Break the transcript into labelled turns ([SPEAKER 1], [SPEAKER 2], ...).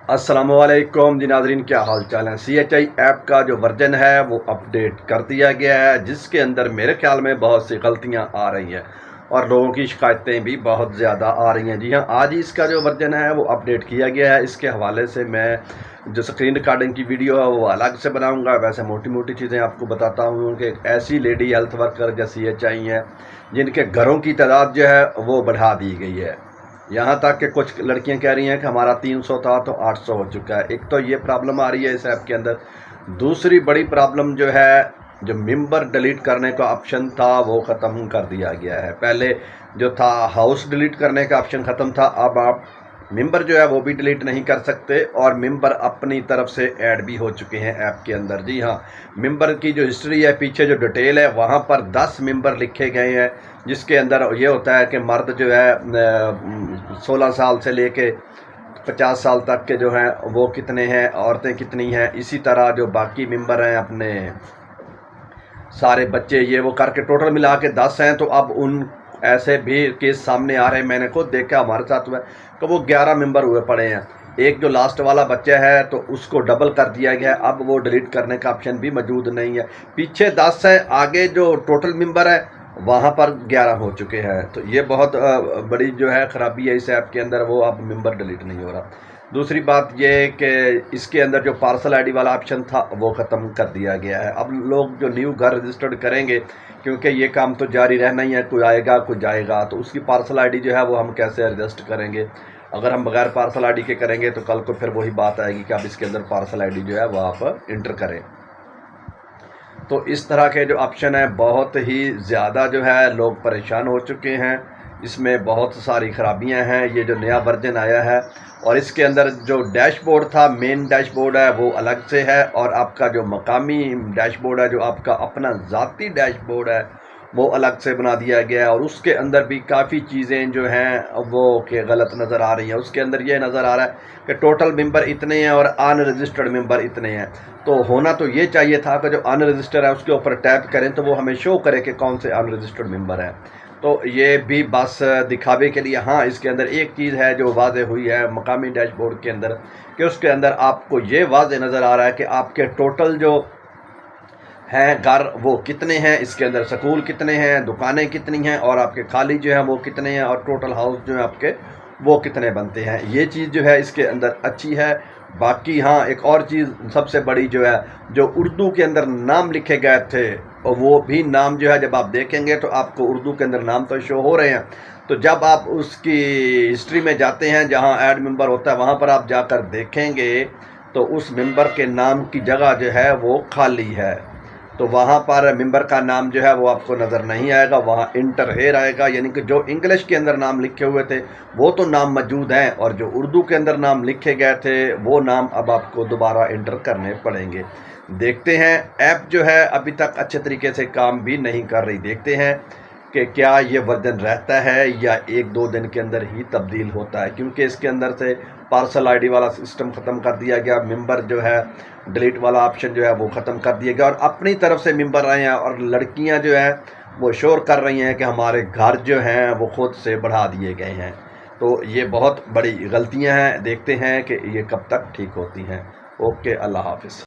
[SPEAKER 1] अस्सलाम वालेकुम जी नाज़रीन, क्या हाल चाल है। CHI ऐप का जो वर्जन है वो अपडेट कर दिया गया है, जिसके अंदर मेरे ख्याल में बहुत सी गलतियां आ रही हैं और लोगों की शिकायतें भी बहुत ज़्यादा आ रही हैं। जी हाँ, आज ही इसका जो वर्जन है वो अपडेट किया गया है। इसके हवाले से मैं जो स्क्रीन रिकॉर्डिंग की वीडियो है वो अलग से बनाऊंगा। वैसे मोटी मोटी चीज़ें आपको बताता हूँ कि ऐसी लेडी हेल्थ वर्कर जो CHI हैं जिनके घरों की तादाद जो है वो बढ़ा दी गई है। यहाँ तक कि कुछ लड़कियां कह रही हैं कि हमारा 300 था तो 800 हो चुका है। एक तो ये प्रॉब्लम आ रही है इस ऐप के अंदर। दूसरी बड़ी प्रॉब्लम जो है, जो मेंबर डिलीट करने का ऑप्शन था वो ख़त्म कर दिया गया है। पहले जो था हाउस डिलीट करने का ऑप्शन ख़त्म था, अब आप मेंबर जो है वो भी डिलीट नहीं कर सकते और मेंबर अपनी तरफ से ऐड भी हो चुके हैं ऐप के अंदर। जी हाँ, मेंबर की जो हिस्ट्री है, पीछे जो डिटेल है, वहाँ पर 10 मेंबर लिखे गए हैं, जिसके अंदर ये होता है कि मर्द जो है 16 साल से लेके 50 साल तक के जो हैं वो कितने हैं, औरतें कितनी हैं, इसी तरह जो बाकी मेंबर हैं अपने सारे बच्चे ये वो करके टोटल मिला के 10 हैं। तो अब उन ऐसे भी केस सामने आ रहे हैं, मैंने खुद देखा, हमारे साथ हुआ कि वो 11 मेंबर हुए पड़े हैं। एक जो लास्ट वाला बच्चा है तो उसको डबल कर दिया गया है, अब वो डिलीट करने का ऑप्शन भी मौजूद नहीं है। पीछे 10 है, आगे जो टोटल मेंबर है वहाँ पर 11 हो चुके हैं। तो ये बहुत बड़ी जो है ख़राबी है इस ऐप के अंदर, वो अब मेंबर डिलीट नहीं हो रहा। दूसरी बात ये है कि इसके अंदर जो पार्सल आईडी वाला ऑप्शन था वो ख़त्म कर दिया गया है। अब लोग जो न्यू घर रजिस्टर्ड करेंगे, क्योंकि ये काम तो जारी रहना ही है, कोई आएगा कोई जाएगा, तो उसकी पार्सल आईडी जो है वो हम कैसे एडजस्ट करेंगे। अगर हम बगैर पार्सल आईडी के करेंगे तो कल को फिर वही बात आएगी कि अब इसके अंदर पार्सल आईडी जो है वो आप इंटर करें। तो इस तरह के जो ऑप्शन है बहुत ही ज़्यादा जो है लोग परेशान हो चुके हैं। इसमें बहुत सारी ख़राबियां हैं। ये जो नया वर्जन आया है और इसके अंदर जो डैशबोर्ड था, मेन डैशबोर्ड है वो अलग से है, और आपका जो मकामी डैशबोर्ड है, जो आपका अपना ज़ाती डैशबोर्ड है, वो अलग से बना दिया गया है। और उसके अंदर भी काफ़ी चीज़ें जो हैं वो के गलत नज़र आ रही हैं। उसके अंदर ये नज़र आ रहा है कि टोटल मेंबर इतने हैं और अनरजिस्टर्ड मेंबर इतने हैं। तो होना तो ये चाहिए था कि जो अनरजिस्टर्ड है उसके ऊपर टैप करें तो वो हमें शो करे कि कौन से अनरजिस्टर्ड मेंबर हैं। तो ये भी बस दिखावे के लिए। हाँ, इसके अंदर एक चीज़ है जो वाज़ेह हुई है मकामी डैशबोर्ड के अंदर, कि उसके अंदर आपको ये वाज़ेह नज़र आ रहा है कि आपके टोटल जो हैं घर वो कितने हैं, इसके अंदर स्कूल कितने हैं, दुकानें कितनी हैं, और आपके खाली जो हैं वो कितने हैं, और टोटल हाउस जो है आपके वो कितने बनते हैं। ये चीज़ जो है इसके अंदर अच्छी है। बाकी हाँ, एक और चीज़ सबसे बड़ी जो है, जो उर्दू के अंदर नाम लिखे गए थे और वो भी नाम जो है जब आप देखेंगे तो आपको उर्दू के अंदर नाम तो शो हो रहे हैं। तो जब आप उसकी हिस्ट्री में जाते हैं जहाँ ऐड मेंबर होता है, वहाँ पर आप जाकर देखेंगे तो उस मेंबर के नाम की जगह जो है वो खाली है। तो वहाँ पर मेंबर का नाम जो है वो आपको नज़र नहीं आएगा, वहाँ इंटर हेयर आएगा, यानी कि जो इंग्लिश के अंदर नाम लिखे हुए थे वो तो नाम मौजूद हैं, और जो उर्दू के अंदर नाम लिखे गए थे वो नाम अब आपको दोबारा इंटर करने पड़ेंगे। देखते हैं, ऐप जो है अभी तक अच्छे तरीके से काम भी नहीं कर रही। देखते हैं कि क्या ये वर्जन रहता है या एक दो दिन के अंदर ही तब्दील होता है, क्योंकि इसके अंदर से पार्सल आईडी वाला सिस्टम ख़त्म कर दिया गया, मेंबर जो है डिलीट वाला ऑप्शन जो है वो ख़त्म कर दिया गया, और अपनी तरफ से मेंबर आए हैं और लड़कियां जो है वो शोर कर रही हैं कि हमारे घर जो हैं वो खुद से बढ़ा दिए गए हैं। तो ये बहुत बड़ी गलतियां हैं। देखते हैं कि ये कब तक ठीक होती हैं। ओके, अल्लाह हाफिज़।